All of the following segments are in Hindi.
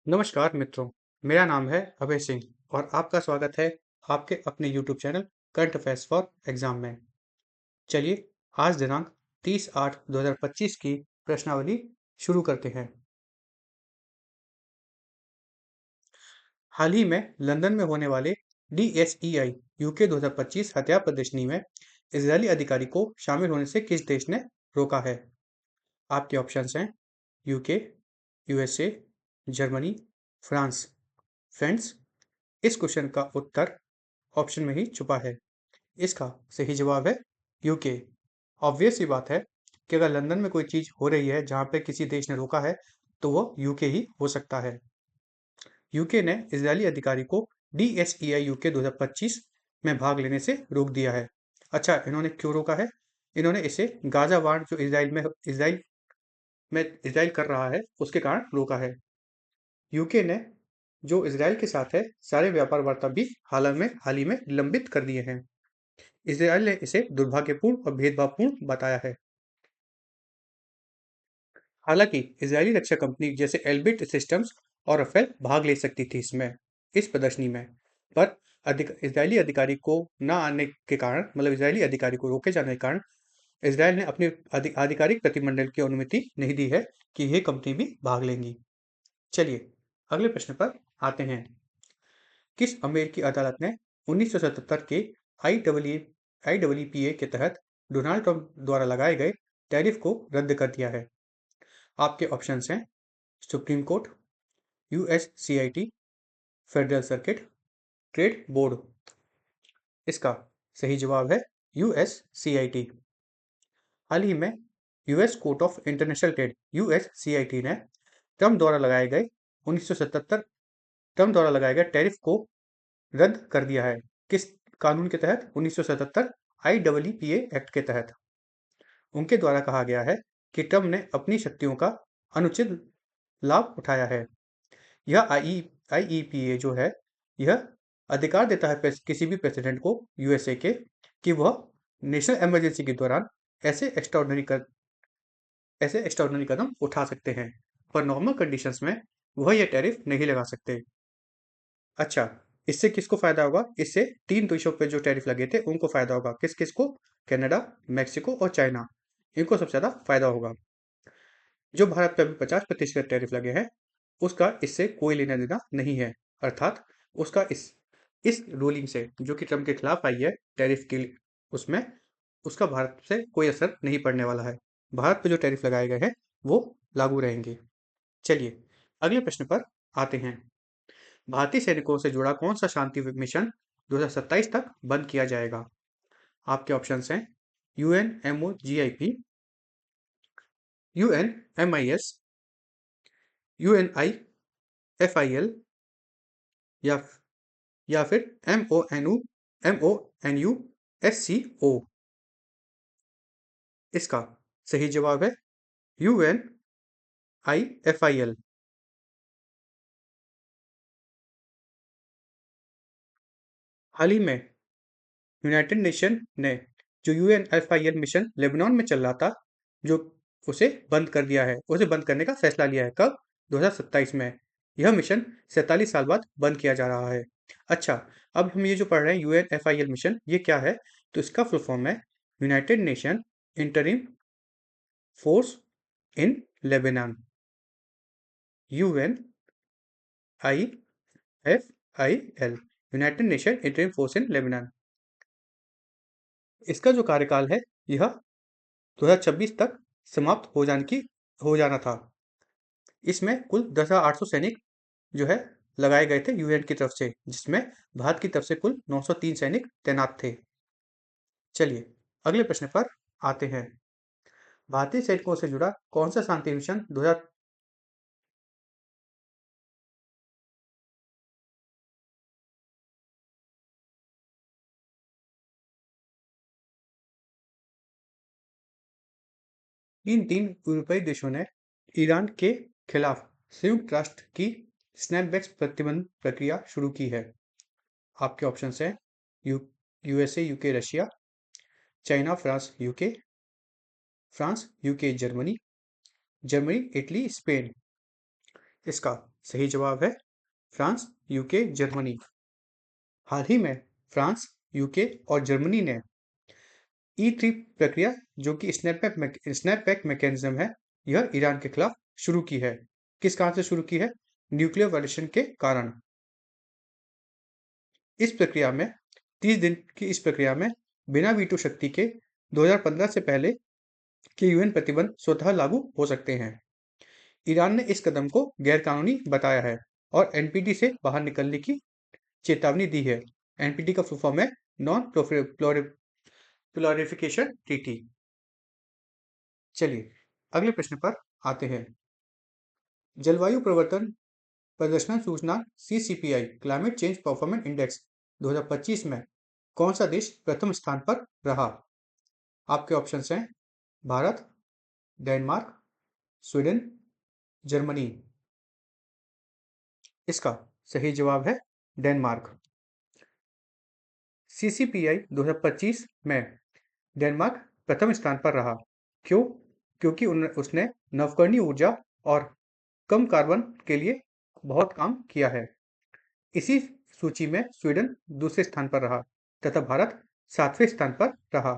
नमस्कार मित्रों, मेरा नाम है अभय सिंह और आपका स्वागत है आपके अपने YouTube channel current affairs for exam में। चलिए आज दिनांक 30/8/2025 की प्रश्नावली शुरू करते हैं। हाल ही में लंदन में होने वाले DSEI यूके 2025 हथियार प्रदर्शनी में इजरायली अधिकारी को शामिल होने से किस देश ने रोका है? आपके ऑप्शंस हैं UK, USA, Germany, France. Friends, इस क्वेश्चन का उत्तर ऑप्शन में ही छुपा है। इसका सही जवाब है यूके। ऑब्वियस सी बात है कि अगर लंदन में कोई चीज हो रही है जहां पे किसी देश ने रोका है तो वो यूके ही हो सकता है। यूके ने इजरायली अधिकारी को DSEI यूके 2025 में भाग लेने से रोक दिया है। अच्छा, इन्होंने क्यों रोका है? इन्होंने इसे गाजा वार जो इजराइल कर रहा है उसके कारण रोका है। यूके ने जो इजराइल के साथ है सारे व्यापार वार्ता भी हाल ही में निलंबित कर दिए हैं। इजराइल ने इसे दुर्भाग्यपूर्ण और भेदभावपूर्ण बताया है। हालांकि इजरायली रक्षा कंपनी जैसे एल्बिट सिस्टम्स और रफेल भाग ले सकती थी इस प्रदर्शनी में, पर इजरायली अधिकारी को न आने के कारण, मतलब इजरायली अधिकारी को रोके जाने के कारण इजरायल ने अपनी आधिकारिक प्रतिनिधिमंडल की अनुमति नहीं दी है कि ये कंपनी भी भाग लेंगी। चलिए अगले प्रश्न पर आते हैं। किस अमेरिकी अदालत ने 1977 के IEEPA के तहत डोनाल्ड ट्रंप द्वारा लगाए गए टैरिफ को रद्द कर दिया है? आपके ऑप्शंस हैं supreme court, USCIT, federal circuit, trade board. इसका सही जवाब है USCIT। हाल ही में US court of international trade USCIT ने ट्रंप द्वारा लगाए गए 1977 ट्रंप द्वारा लगाए गए टैरिफ को रद्द कर दिया है। किस कानून के तहत? 1977 IEEPA एक्ट के तहत। उनके द्वारा कहा गया है कि ट्रंप ने अपनी शक्तियों का अनुचित लाभ उठाया है। यह IEEPA जो है, यह अधिकार देता है किसी भी प्रेसिडेंट को यूएसए के कि वह नेशनल इमरजेंसी के दौरान ऐसे एक्स्ट्राऑर्डिनरी कदम उठा सकते हैं, पर नॉर्मल कंडीशंस में वह यह टैरिफ नहीं लगा सकते। अच्छा, इससे किसको फायदा होगा? इससे 3 देशों पे जो टैरिफ लगे थे उनको फायदा होगा। किस किस को? कनाडा, मैक्सिको और चाइना। इनको सबसे ज्यादा फायदा होगा। जो भारत पे अभी 50% टैरिफ लगे हैं उसका इससे कोई लेना देना नहीं है। अर्थात उसका इस रूलिंग से जो कि ट्रम्प के खिलाफ आई है टैरिफ के उसमें, उसका भारत से कोई असर नहीं पड़ने वाला है। भारत पे जो टैरिफ लगाए गए हैं वो लागू रहेंगे। चलिए अगले प्रश्न पर आते हैं। भारतीय सैनिकों से जुड़ा कौन सा शांति मिशन 2027 तक बंद किया जाएगा? आपके ऑप्शंस हैं UNMOGIP, UNMIS, UNIFIL या फिर MONUSCO। इसका सही जवाब है UNIFIL। हाल ही में यूनाइटेड नेशन ने जो UNIFIL मिशन लेबनान में चल रहा था, जो उसे बंद कर दिया है, उसे बंद करने का फैसला लिया है। कब? 2027 में। यह मिशन 47 साल बाद बंद किया जा रहा है। अच्छा, अब हम ये जो पढ़ रहे हैं UNIFIL मिशन, ये क्या है? तो इसका फुल फॉर्म है United nation interim force in Lebanon, UNIFIL, United nation interim force in Lebanon. इसका जो कार्यकाल है यह 2026 तक समाप्त हो जाना था। इसमें कुल 10,800 सैनिक जो है लगाए गए थे यूएन की तरफ से, जिसमें भारत की तरफ से कुल 903 सैनिक तैनात थे। चलिए अगले प्रश्न पर आते हैं। भारतीय सैनिकों से जुड़ा कौन सा शांति मिशन 2000 तीन यूरोपीय देशों ने ईरान के खिलाफ संयुक्त राष्ट्र की स्नैपबैक्स प्रतिबंध प्रक्रिया शुरू की है? आपके ऑप्शन हैं USA, UK, Russia, China, France, UK, France, UK, Germany, Germany, Italy, Spain. इसका सही जवाब है फ्रांस, यूके, जर्मनी। हाल ही में फ्रांस, यूके और जर्मनी ने E3 प्रक्रिया, जो कि स्नैपबैक मैकेनिज्म है, यह ईरान के खिलाफ शुरू की है। किस कारण से शुरू की है? न्यूक्लियर वायलेशन के कारण। इस प्रक्रिया में 30 दिन की इस प्रक्रिया में बिना वीटो शक्ति के 2015 से पहले के यूएन प्रतिबंध स्वतः लागू हो सकते हैं। ईरान ने इस कदम को गैरकानूनी बताया है और एनपीटी से बाहर निकलने की चेतावनी दी है। एनपीटी का फुल फॉर्म है नॉन प्लोरिफिकेशन ट्रीटी। चलिए अगले प्रश्न पर आते हैं। जलवायु परिवर्तन प्रदर्शन सूचना CCPI climate change performance index 2025 में कौन सा देश प्रथम स्थान पर रहा? आपके ऑप्शंस हैं भारत, डेनमार्क, स्वीडन, जर्मनी। इसका सही जवाब है डेनमार्क। CCPI 2025 में डेनमार्क प्रथम स्थान पर रहा। क्यों? क्योंकि उसने नवकरणीय ऊर्जा और कम कार्बन के लिए बहुत काम किया है। इसी सूची में स्वीडन दूसरे स्थान पर रहा तथा भारत 7वें स्थान पर रहा।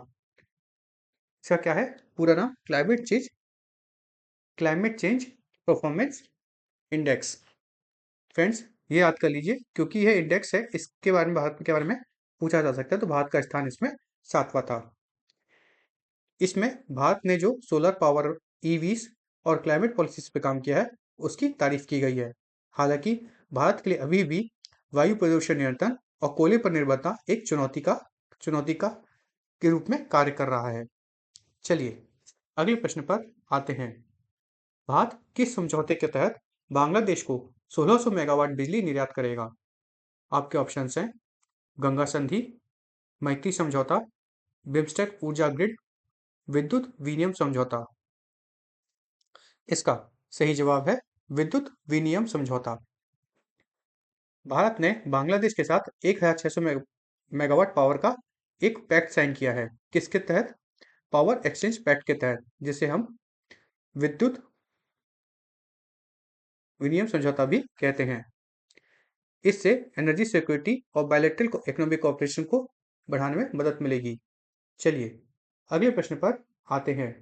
इसका क्या है पूरा नाम? Climate change performance index. Friends ये याद कर लीजिए, क्योंकि यह इंडेक्स है, इसके बारे में भारत के बारे में पूछा जा सकता है, तो भारत का स्थान इसमें 7वां था। इसमें भारत ने जो सोलर पावर, ईवीज और क्लाइमेट पॉलिसीज पे काम किया है, उसकी तारीफ की गई है। हालांकि भारत के लिए अभी भी वायु प्रदूषण नियंत्रण और कोयले पर निर्भरता एक चुनौती का के रूप में कार्य कर रहा है। चलिए अगले प्रश्न पर आते हैं। भारत किस समझौते के तहत बांग्लादेश को 1600 मेगावाट बिजली निर्यात करेगा? आपके ऑप्शंस हैं गंगा संधि, मैत्री समझौता, बिम्स्टेक ऊर्जा ग्रिड, विद्युत विनिमय समझौता। इसका सही जवाब है विद्युत विनिमय समझौता। भारत ने बांग्लादेश के साथ 1600 मेगावाट पावर का एक पैक्ट साइन किया है। किसके तहत? पावर एक्सचेंज पैक्ट के तहत, जिसे हम विद्युत विनिमय समझौता भी कहते हैं। इससे एनर्जी सिक्योरिटी और बायलैटरल इकोनॉमिक कोऑपरेशन को बढ़ाने में मदद मिलेगी। चलिए अगले प्रश्न पर आते हैं।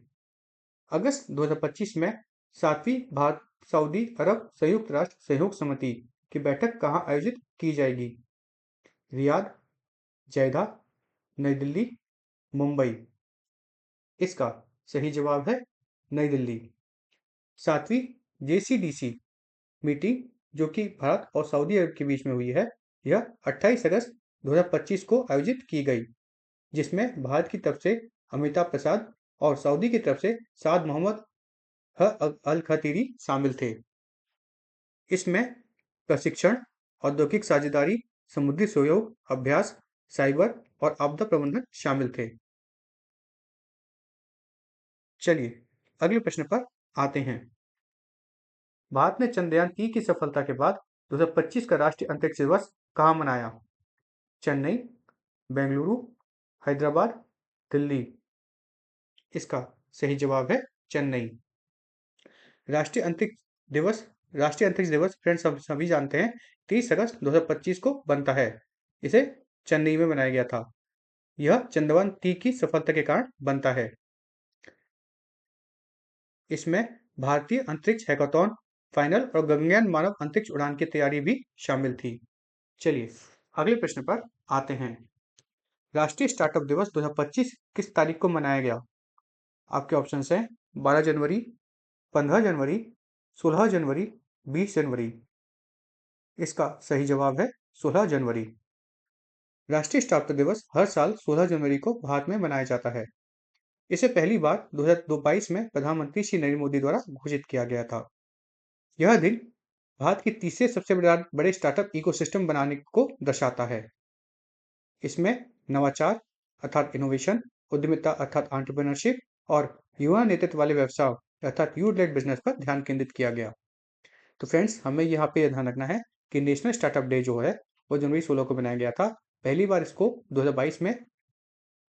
अगस्त 2025 में 7वीं भारत सऊदी अरब संयुक्त राष्ट्र सहयोग समिति की बैठक कहाँ आयोजित की जाएगी? रियाद, जैदा, नई दिल्ली, मुंबई। इसका सही जवाब है नई दिल्ली। 7वीं JCDC मीटिंग, जो कि भारत और सऊदी अरब के बीच में हुई है, यह 28 अगस्त 2025 को आयोजित की गई, जिसमें भारत की तरफ से अमिताभ प्रसाद और सऊदी की तरफ से साद मोहम्मद अल खतीरी शामिल थे। इसमें प्रशिक्षण, औद्योगिक साझेदारी, समुद्री सहयोग, अभ्यास, साइबर और आपदा प्रबंधन शामिल थे। चलिए अगले प्रश्न पर आते हैं। भारत ने चंद्रयान-3 की सफलता के बाद 2025 का राष्ट्रीय अंतरिक्ष दिवस कहाँ मनाया? चेन्नई, बेंगलुरु, हैदराबाद, दिल्ली। इसका सही जवाब है चेन्नई। राष्ट्रीय अंतरिक्ष दिवस फ्रेंड्स हम सभी जानते हैं 30 अगस्त 2025 को बनता है। इसे चेन्नई में मनाया गया था। यह चंद्रयान-3 की सफलता के कारण बनता है। इसमें भारतीय अंतरिक्ष हैकाथॉन फाइनल और गगनयान मानव अंतरिक्ष उड़ान की तैयारी भी शामिल थी। चलिए अगले प्रश्न पर आते हैं। राष्ट्रीय स्टार्टअप दिवस 2025 किस तारीख को मनाया गया? आपके ऑप्शन हैं 12 जनवरी, 15 जनवरी, 16 जनवरी, 20 जनवरी। इसका सही जवाब है 16 जनवरी। राष्ट्रीय स्टार्टअप दिवस हर साल 16 जनवरी को भारत में मनाया जाता है। इसे पहली बार 2022 में प्रधानमंत्री श्री नरेंद्र मोदी द्वारा घोषित किया गया था। यह दिन भारत की तीसरे सबसे बड़े स्टार्टअप इकोसिस्टम बनाने को दर्शाता है। इसमें नवाचार अर्थात इनोवेशन, उद्यमिता अर्थात एंटरप्रेन्योरशिप और युवा नेतृत्व वाले व्यवसाय अर्थात यूथ लेड बिजनेस पर ध्यान केंद्रित किया गया। तो फ्रेंड्स हमें यहाँ पे ध्यान रखना है कि नेशनल स्टार्टअप डे जो है वो जनवरी 16 को बनाया गया था। पहली बार इसको 2022 में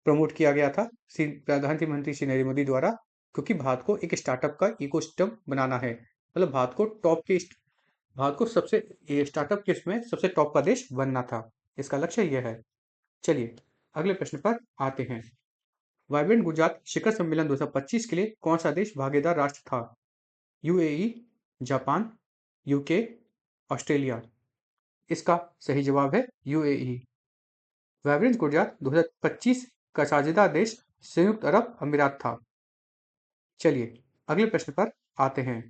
प्रमोट किया गया था प्रधानमंत्री श्री नरेंद्र मोदी द्वारा, क्योंकि भारत को एक स्टार्टअप का इकोसिस्टम बनाना है, मतलब भारत को टॉप के भारत को स्टार्टअप के इसमें सबसे टॉप का देश बनना था। इसका लक्ष्य यह है। चलिए अगले प्रश्न पर आते हैं। वाइब्रेंट गुजरात शिखर सम्मेलन 2025 के लिए कौन सा देश भागीदार राष्ट्र था? UAE, Japan, UK, Australia. इसका सही जवाब है यूएई। वाइब्रेंट गुजरात 2025 का साझेदार देश संयुक्त अरब अमीरात था। चलिए अगले प्रश्न पर आते हैं।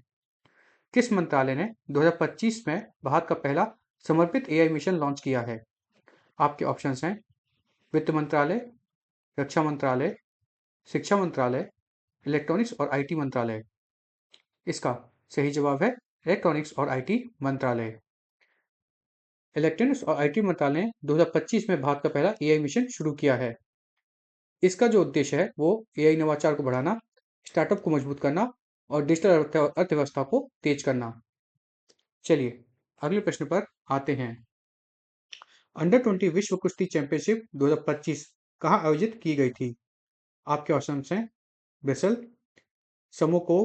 किस मंत्रालय ने 2025 में भारत का पहला समर्पित एआई मिशन लॉन्च किया है? आपके ऑप्शंस हैं वित्त मंत्रालय, रक्षा मंत्रालय, शिक्षा मंत्रालय, इलेक्ट्रॉनिक्स और आईटी मंत्रालय। इसका सही जवाब है इलेक्ट्रॉनिक्स और आईटी मंत्रालय। इलेक्ट्रॉनिक्स और आईटी मंत्रालय ने 2025 में भारत का पहला एआई मिशन शुरू किया है। इसका जो उद्देश्य है वो एआई नवाचार को बढ़ाना, स्टार्टअप को मजबूत करना और डिजिटल अर्थव्यवस्था को तेज करना। चलिए अगले प्रश्न पर आते हैं। अंडर 20 विश्व कुश्ती चैंपियनशिप 2025 कहाँ आयोजित की गई थी? आपके ऑप्शंस हैं ब्रिसल, समोको,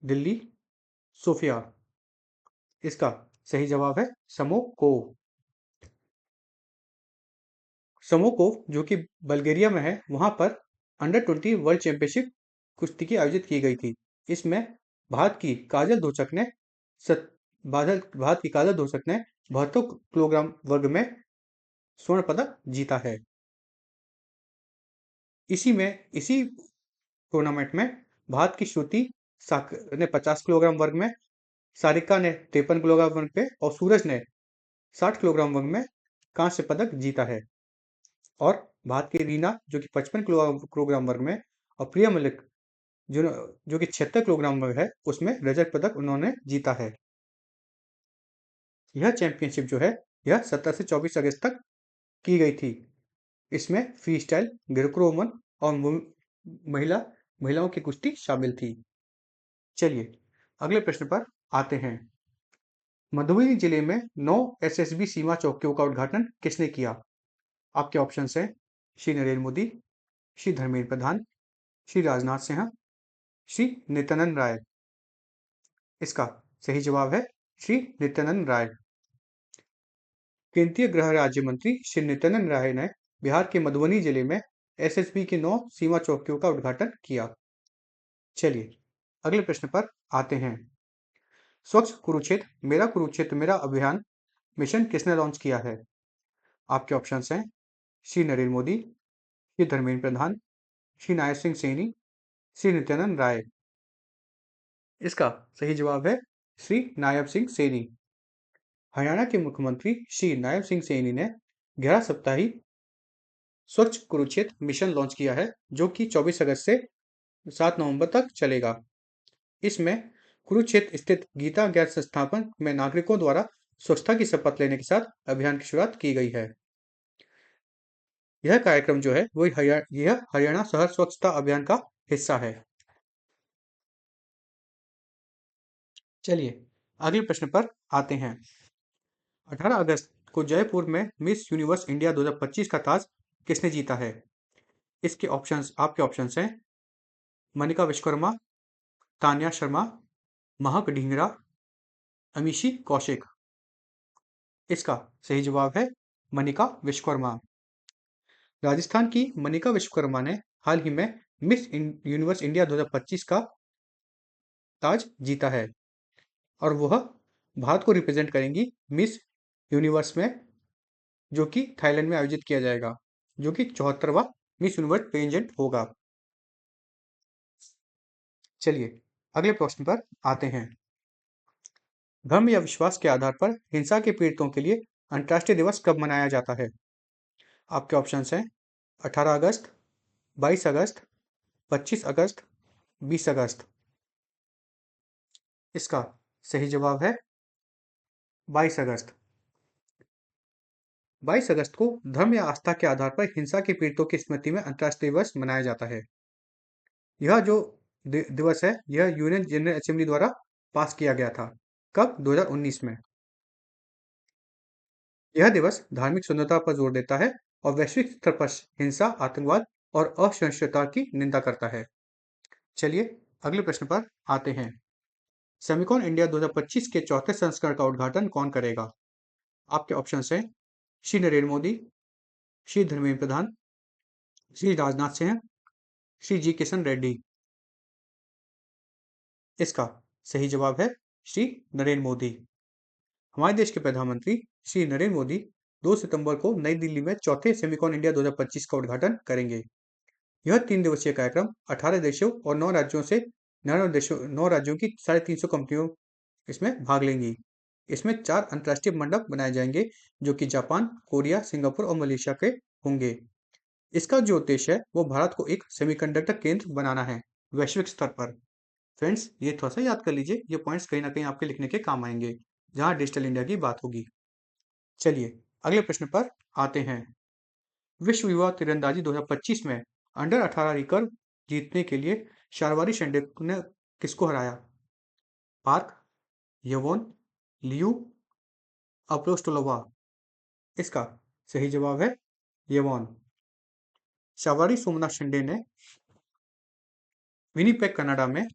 दिल्ली, सोफिया। इसका सही जवाब है समोको। समोको जो कि बल्गेरिया में है, वहां पर अंडर 20 वर्ल्ड चैंपियनशिप कुश्ती की आयोजित की गई थी। इसमें भारत की काजल धोचक ने सत, भारत की काजल धोचक ने 72 किलोग्राम वर्ग में स्वर्ण पदक जीता है। इसी टूर्नामेंट में भारत की श्रुति ने 50 किलोग्राम वर्ग में, सारिका ने 53 किलोग्राम वर्ग पे और सूरज ने 60 किलोग्राम वर्ग में कांस्य पदक जीता है। और भारत की रीना जो कि 55 किलोग्राम वर्ग में और प्रिया मलिक जो कि 76 किलोग्राम वर्ग है उसमें रजत पदक उन्होंने जीता है। यह चैंपियनशिप जो है यह 17 से 24 अगस्त तक की गई थी। इसमें फ्री स्टाइल, ग्रेको रोमन और महिलाओं की कुश्ती शामिल थी। चलिए अगले प्रश्न पर आते हैं। मधुबनी जिले में 9 एसएसबी सीमा चौकियों का उद्घाटन किसने किया? आपके ऑप्शन हैं श्री नरेंद्र मोदी, श्री धर्मेंद्र प्रधान, श्री राजनाथ सिंह, श्री नित्यानंद राय। इसका सही जवाब है श्री नित्यानंद राय। केंद्रीय गृह राज्य मंत्री श्री नित्यानंद राय ने बिहार के मधुबनी जिले में एसएसबी के 9 सीमा चौकियों का उद्घाटन किया। चलिए अगले प्रश्न पर आते हैं। स्वच्छ कुरुक्षेत्र मेरा अभियान मिशन किसने लॉन्च किया है? आपके ऑप्शन हैं श्री नरेंद्र मोदी, श्री धर्मेंद्र प्रधान, श्री नायब सिंह सैनी, श्री नित्यानंद राय। इसका सही जवाब है श्री नायब सिंह सैनी। हरियाणा के मुख्यमंत्री श्री नायब सिंह सैनी ने 11 सप्ताही स्वच्छ कुरुक्षेत्र मिशन लॉन्च किया है जो कि 24 अगस्त से 7 नवंबर तक चलेगा। इसमें कुरुक्षेत्र स्थित गीता गैस संस्थापन में नागरिकों द्वारा स्वच्छता की शपथ लेने के साथ अभियान की शुरुआत की गई है। यह कार्यक्रम जो है वो यह हरियाणा शहर स्वच्छता अभियान का हिस्सा है। चलिए अगले प्रश्न पर आते हैं। 18 अगस्त को जयपुर में मिस यूनिवर्स इंडिया 2025 का ताज किसने जीता है? आपके ऑप्शंस हैं मनिका विश्वकर्मा, तान्या शर्मा, महक ढींगरा, अमीशी कौशिक। इसका सही जवाब है मनिका विश्वकर्मा। राजस्थान की मनिका विश्वकर्मा ने हाल ही में मिस यूनिवर्स इंडिया 2025 का ताज जीता है और वह भारत को रिप्रेजेंट करेंगी मिस यूनिवर्स में, जो कि थाईलैंड में आयोजित किया जाएगा, जो कि 74वां मिस यूनिवर्स पेजेंट होगा। चलिए अगले प्रश्न पर आते हैं। धर्म या विश्वास के आधार पर हिंसा के पीड़ितों के लिए अंतर्राष्ट्रीय दिवस कब मनाया जाता है? आपके ऑप्शंस हैं 18 अगस्त, 22 अगस्त, 25 अगस्त, 20 अगस्त। इसका सही जवाब है 22 अगस्त। 22 अगस्त को धर्म या आस्था के आधार पर हिंसा के पीड़ितों की स्मृति में अंतर्राष्ट्रीय दिवस मनाया जाता है। यह जो दिवस है यह यूएन जनरल असेंबली द्वारा पास किया गया था। कब? 2019 में। यह दिवस धार्मिक स्वतंत्रता पर जोर देता है और वैश्विक स्तर पर हिंसा, आतंकवाद और असहिष्णुता की निंदा करता है। चलिए अगले प्रश्न पर आते हैं। सेमिकॉन इंडिया 2025 के चौथे संस्करण का उद्घाटन कौन करेगा? आपके ऑप्शन हैं श्री नरेंद्र मोदी, श्री धर्मेंद्र प्रधान, श्री राजनाथ सिंह, श्री जी किशन रेड्डी। इसका सही जवाब है श्री नरेंद्र मोदी। हमारे देश के प्रधानमंत्री श्री नरेंद्र मोदी 2 सितंबर को नई दिल्ली में चौथे सेमिकॉन इंडिया 2025 का उद्घाटन करेंगे। यह 3 दिवसीय कार्यक्रम 18 देशों और 9 राज्यों से 9 राज्यों की 350 कंपनियों इसमें भाग लेंगी। इसमें 4 अंतर्राष्ट्रीय मंडप बनाए जाएंगे जो कि जापान, कोरिया, सिंगापुर और मलेशिया के होंगे। इसका जो उद्देश्य है वो भारत को एक सेमीकंडक्टर केंद्र बनाना है वैश्विक स्तर पर। फ्रेंड्स, ये थोड़ा सा याद कर लीजिए, ये पॉइंट्स कहीं ना कहीं आपके लिखने के काम आएंगे जहां डिजिटल इंडिया की बात होगी। चलिए अगले प्रश्न पर आते हैं। विश्व युवा तीरंदाजी 2025 में अंडर 18 रिकर्व जीतने के लिए शारवारी शेंडे ने किसको हराया? पार्क, यवोन, लियू, अप्रोस्टोलोवा। इसका सही जवाब है यवोन। शारवारी सोमनाथ शिंदे ने विनीपेग कनाडा में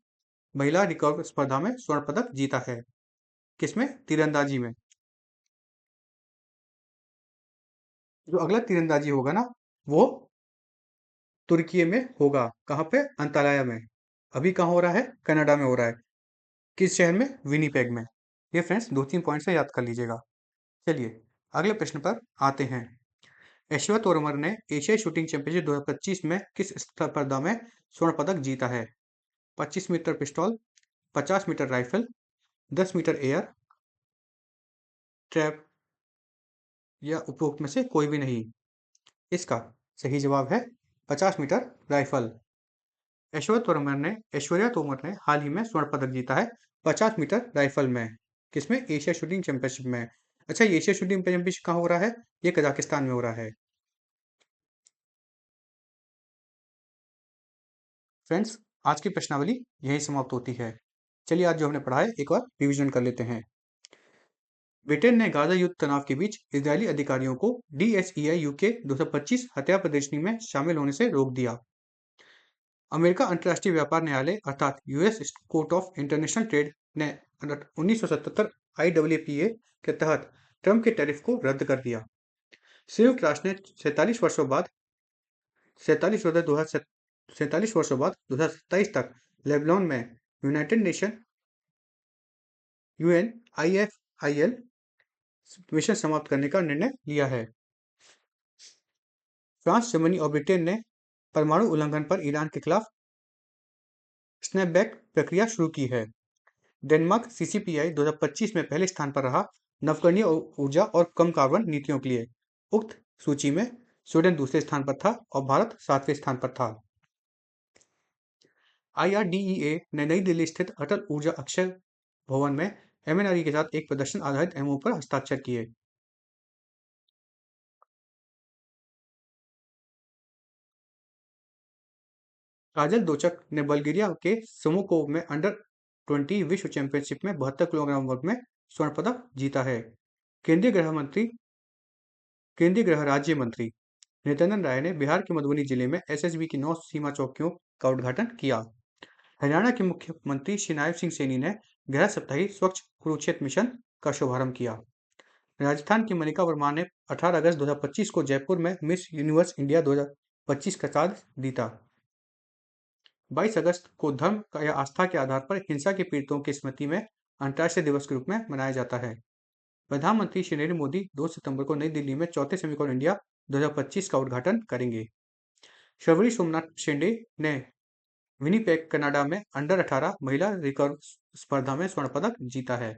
महिला रिकर्व स्पर्धा में स्वर्ण पदक जीता है। किसमें? तीरंदाजी में। जो अगला तीरंदाजी होगा ना वो तुर्की में होगा। कहाँ पे? अंतालया में। अभी कहाँ हो रहा है? कनाडा में हो रहा है। किस शहर में? विनीपेग में। ये फ्रेंड्स 2-3 पॉइंट से याद कर लीजिएगा। चलिए अगले प्रश्न पर आते हैं। ऐश्वर्या तोमर ने एशियाई शूटिंग चैंपियनशिप 2025 में किस स्पर्धा में स्वर्ण पदक जीता है? 25 metre pistol, 50 metre rifle, 10 metre air, trap या उपरोक्त में से कोई भी नहीं। इसका सही जवाब है 50 मीटर राइफल। ऐश्वर्या तोमर ने हाल ही में स्वर्ण पदक जीता है 50 मीटर राइफल में। किसमें? एशिया शूटिंग चैंपियनशिप में। अच्छा, ये एशिया शूटिंग चैंपियनशिप कहाँ हो रहा है? ये कजाकिस्तान में हो रहा है। फ्रेंड्स, आज की प्रश्नावली यही समाप्त होती है। चलिए आज जो हमने पढ़ा है एक बार रिवीजन कर लेते हैं। ब्रिटेन ने गाजा युद्ध तनाव के बीच इजरायली अधिकारियों को DSEI यूके 225 हत्या प्रदर्शनी में शामिल होने से रोक दिया। अमेरिका अंतर्राष्ट्रीय व्यापार न्यायालय अर्थात US court of international trade ने 1977 IAAPA के तहत ट्रंप के टैरिफ को रद्द कर दिया। संयुक्त राष्ट्र ने 47 वर्षों बाद 2027 तक लेबनान में यूनाइटेड नेशन UNIFIL मिशन समाप्त करने का निर्णय लिया है। फ्रांस, जर्मनी और ब्रिटेन ने परमाणु उल्लंघन पर ईरान के खिलाफ स्नैपबैक प्रक्रिया शुरू की है। डेनमार्क CCPI 2025 में पहले स्थान पर रहा नवकरणीय ऊर्जा और कम कार्बन नीतियों के लिए। उक्त सूची में स्वीडन दूसरे स्थान पर था और भारत 7वें स्थान पर था। IRDEA ने नई दिल्ली स्थित अटल ऊर्जा अक्षय भवन में MNRE के साथ एक प्रदर्शन आधारित MOU पर हस्ताक्षर किए। काजल दोचक ने बल्गेरिया के समोकोव में अंडर 20 विश्व चैंपियनशिप में 72 किलोग्राम वर्ग में स्वर्ण पदक जीता है। केंद्रीय गृह राज्य मंत्री नित्यानंद राय ने बिहार के मधुबनी जिले में SSB की 9 सीमा चौकियों का उद्घाटन किया। हरियाणा के मुख्यमंत्री श्री नायब सिंह सैनी ने 11 सप्ताही स्वच्छ कुरुक्षेत्र मिशन का शुभारंभ किया। राजस्थान की मनिका वर्मा ने 18 अगस्त 2025 को जयपुर में मिस यूनिवर्स इंडिया 2025 का ताज जीता। 22 अगस्त को धर्म या आस्था के आधार पर हिंसा के पीड़ितों की स्मृति में अंतर्राष्ट्रीय दिवस के रूप में मनाया जाता है। प्रधानमंत्री श्री नरेंद्र मोदी 2 सितंबर को नई दिल्ली में चौथे सेमिकॉन इंडिया 2025 का उद्घाटन करेंगे। शबरी सोमनाथ शिंदे ने विनीपेग कनाडा में अंडर 18 महिला रिकर्व स्पर्धा में स्वर्ण पदक जीता है।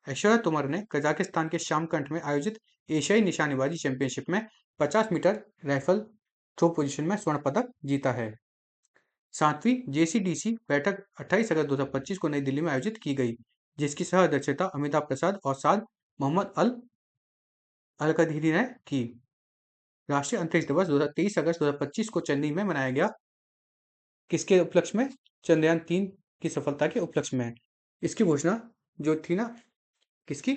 ऐश्वर्या तोमर ने कजाकिस्तान के शामकंठ में आयोजित एशियाई निशानेबाजी चैंपियनशिप में 50 मीटर राइफल थ्रो पोजीशन में स्वर्ण पदक जीता है। 7वीं JCDC बैठक 28 अगस्त 2025 को नई दिल्ली में आयोजित की गई, जिसकी सह अध्यक्षता अमिताभ प्रसाद और साद मोहम्मद अल कदीरी ने की। राष्ट्रीय अंतरिक्ष दिवस 23 अगस्त 2025 को चेन्नई में मनाया गया। किसके उपलक्ष्य में? चंद्रयान 3 की सफलता के उपलक्ष्य में। इसकी घोषणा जो थी ना, किसकी?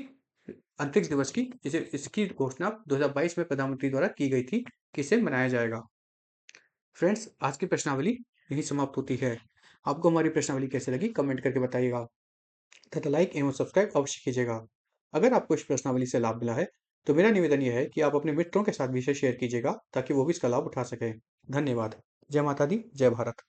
अंतरिक्ष दिवस की। इसकी घोषणा 2022 में प्रधानमंत्री द्वारा की गई थी कि इसे मनाया जाएगा। फ्रेंड्स, आज की प्रश्नावली यही समाप्त होती है। आपको हमारी प्रश्नावली कैसे लगी कमेंट करके बताइएगा तथा लाइक एवं सब्सक्राइब अवश्य कीजिएगा। अगर आपको इस प्रश्नावली से लाभ मिला है तो मेरा निवेदन यह है कि आप अपने मित्रों के साथ भी इसे शेयर कीजिएगा ताकि वो भी इसका लाभ उठा सकें। धन्यवाद। जय माता दी, जय भारत।